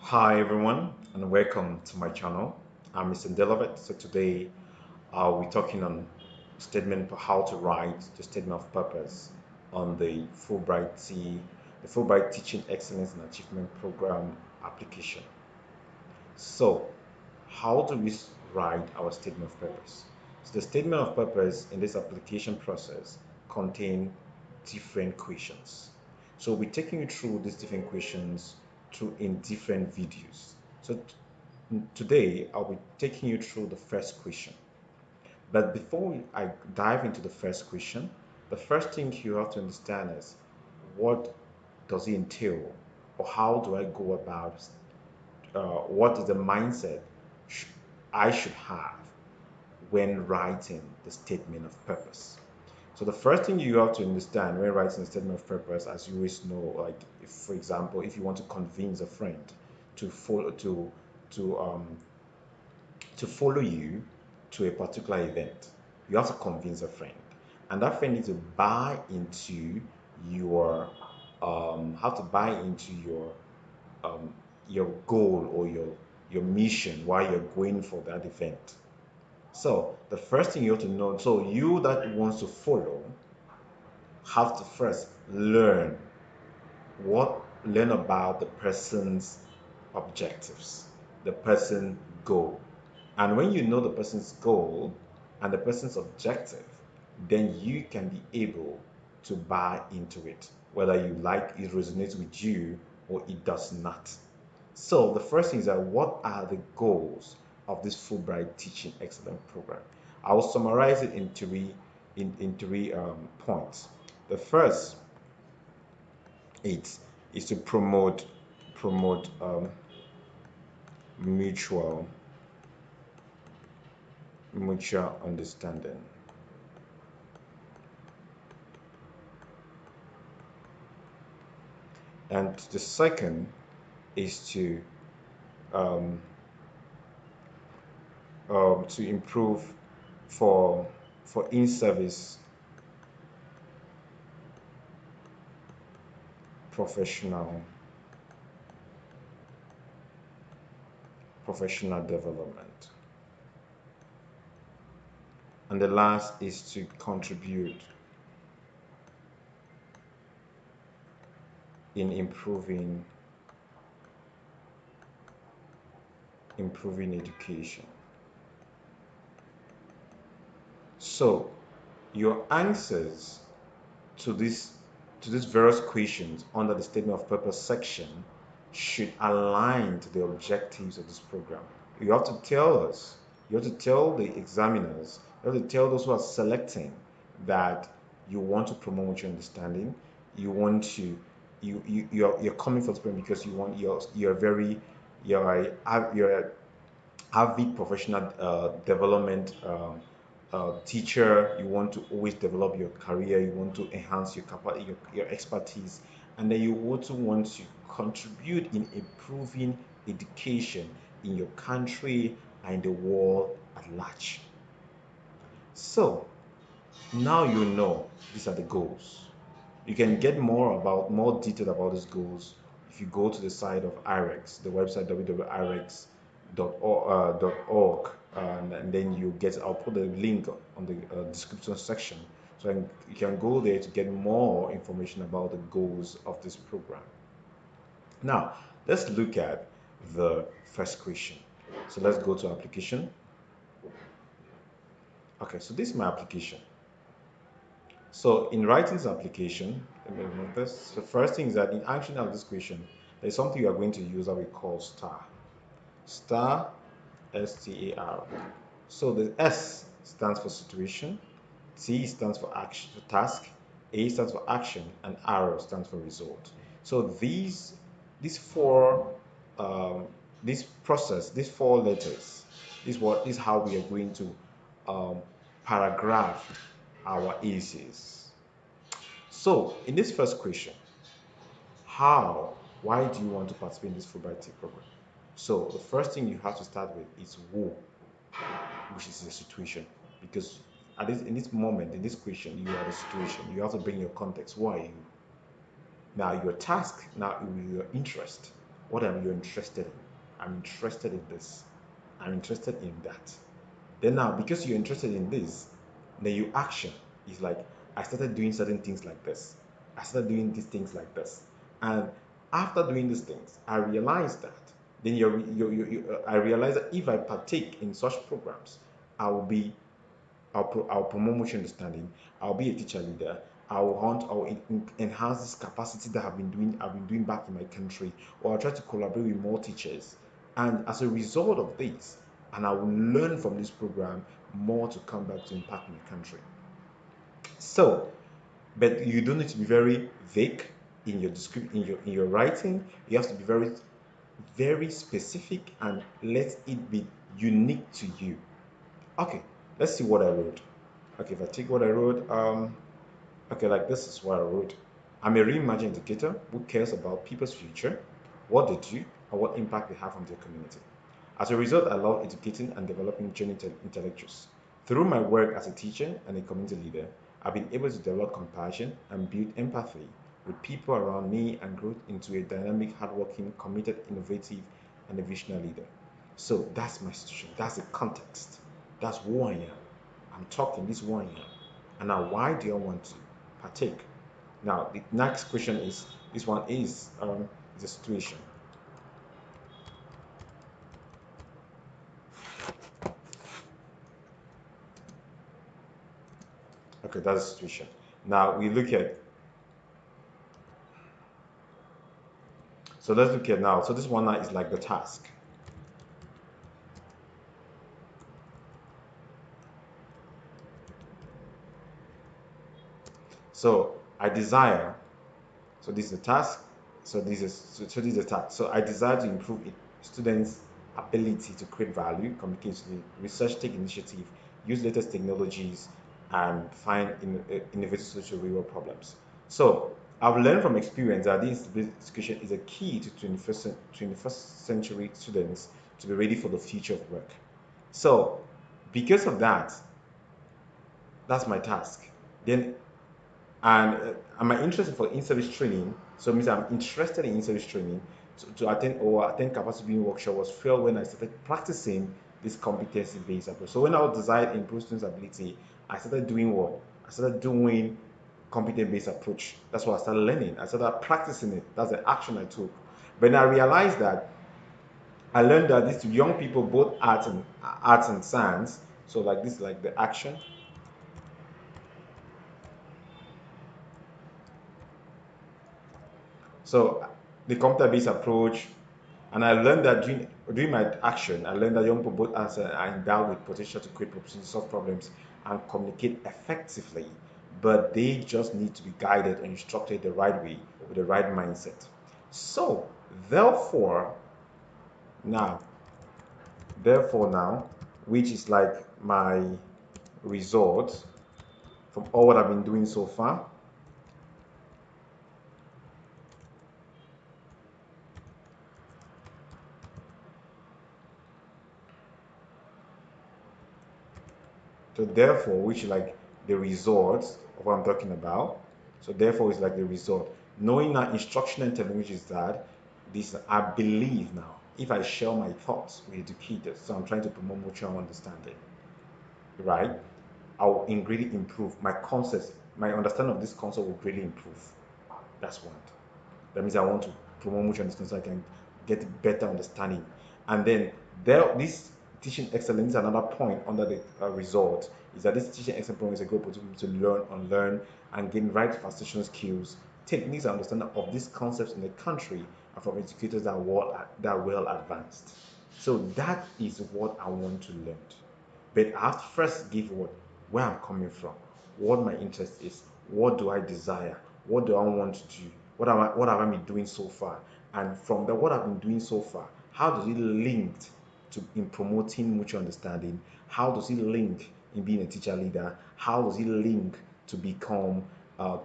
Hi everyone and welcome to my channel. I'm Mr. Delavet. So today I'll be talking on statement for how to write the statement of purpose on the Fulbright Teaching Excellence and Achievement Program application. So how do we write our statement of purpose? So the statement of purpose in this application process contain different questions. So we'll be taking you through these different questions through in different videos. So today I'll be taking you through the first question. But before I dive into the first question, the first thing you have to understand is what does it entail, or how do I go about what is the mindset sh- I should have when writing the statement of purpose. So the first thing you have to understand when writing a statement of purpose, as you always know, like if, for example, if you want to convince a friend to follow to um to follow you to a particular event, you have to convince a friend, and that friend needs to buy into your have to buy into um, your goal or your mission while you're going for that event. So the first thing you have to know, so you that wants to follow have to first learn about the person's objectives, the person's goal. And when you know the person's goal and the person's objective, then you can be able to buy into it, whether you like it resonates with you or it does not. So the first thing is that what are the goals of this Fulbright Teaching Excellence Program? I will summarize it in three points. The first it is to promote mutual mutual understanding. And the second is um, to improve for in-service professional development. And the last is to contribute in improving education. So your answers to this to these various questions under the statement of purpose section should align to the objectives of this program. You have to tell us, you have to tell the examiners, you have to tell those who are selecting that you want to promote your understanding, you want to you're coming for this program because you're very you're a avid professional development teacher. You want to always develop your career. You want to enhance your expertise, and then you also want to contribute in improving education in your country and the world at large. So now you know these are the goals. You can get more detail about these goals if you go to the site of IREX, the website www.irex.org, and then you get. I'll put the link on the description section, so you can go there to get more information about the goals of this program. Now, let's look at the first question. So let's go to application. Okay, so this is my application. So in writing this application, let me remove this. The first thing is that in answering of this question, there's something you are going to use that we call star. Star, STAR. So the S stands for situation, T stands for action, for task, A stands for action, and R stands for result. So these four this process, these four letters, is how we are going to um, paragraph our essays. So, in this first question, why do you want to participate in this Fulbright TEA program? So, the first thing you have to start with is who, which is the situation. Because in this moment, in this question, you are the situation. You have to bring your context. Who are you? Now, your task, now your interest. what are you interested in? I'm interested in this. I'm interested in that. Then now, because you're interested in this, then you action is like, I started doing certain things like this. I started doing these things like this. And after doing these things, I realized that. Then I realized that if I partake in such programs, I will be I'll promote much understanding. I'll be a teacher leader. I'll enhance this capacity that I've been doing back in my country, or I'll try to collaborate with more teachers. And as a result of this, and I will learn from this program more to come back to impact my country. So, but you don't need to be very vague in your description, in your writing. You have to be very specific and let it be unique to you. Okay, let's see what I wrote. Okay, if I take what I wrote, okay, like this is what I wrote. I'm a reimagined educator who cares about people's future, what they do, and what impact they have on their community. As a result, I love educating and developing junior intellectuals. Through my work as a teacher and a community leader, I've been able to develop compassion and build empathy with people around me and grow into a dynamic, hardworking, committed, innovative, and a visionary leader. So that's my situation. That's the context. That's who I am. I'm talking, this is who I am. And now, why do I want to partake? Now, the next question is, this one is the situation. Okay, that's the situation. Now we look at, so let's look at now. So this one now is like the task. So I desire, so this is the task. So this is the task. So I desire to improve students' ability to create value, communication, research, take initiative, use latest technologies, and find innovative social real problems. So I've learned from experience that this education is a key to 21st century students to be ready for the future of work. So because of that, that's my task. Then and am I interested for in-service training? So it means I'm interested in in-service training to attend capacity building workshop was failed when I started practicing this competency-based approach. So when I was desired to improve students' ability, I started doing what? I started doing competency-based approach. That's what I started learning. I started practicing it. That's the action I took. But I realized that I learned that these young people, both arts and science. So like this, like the action. So the computer-based approach, and I learned that during my action, I learned that young people both are endowed with potential to create propositions, solve problems, and communicate effectively, but they just need to be guided and instructed the right way with the right mindset. So, therefore, now, now, which is like my result from all what I've been doing so far. So therefore, which is like the result of what I'm talking about. So therefore, it's like the result. Knowing that instructional technology is that this, I believe now, if I share my thoughts with educators, so I'm trying to promote mutual understanding, right? I will greatly improve my concepts. My understanding of this concept will greatly improve. That's one. That means I want to promote mutual understanding so I can get better understanding. And then this teaching excellence is another point under the result is that this teaching excellence program is a great opportunity to learn, unlearn, and gain right facilitation skills, techniques, and understanding of these concepts in the country and from educators that are well advanced. So that is what I want to learn. But I have to first give where I'm coming from, what my interest is, what do I desire, what do I want to do, what have I been doing so far, and from the what I've been doing so far, how does it link to in promoting mutual understanding? How does it link in being a teacher leader? How does it link to become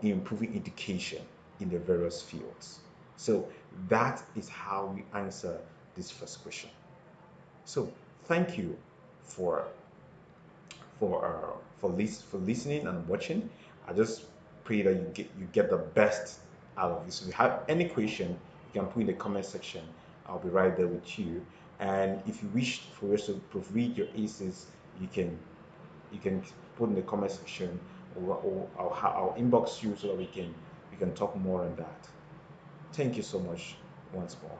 improving education in the various fields? So that is how we answer this first question. So thank you for for listening and watching. I just pray that you get the best out of this. If you have any question, you can put in the comment section, I'll be right there with you. And if you wish for us to proofread your essays, you can you can put in the comment section, or I'll inbox you so that we can talk more on that. Thank you so much once more.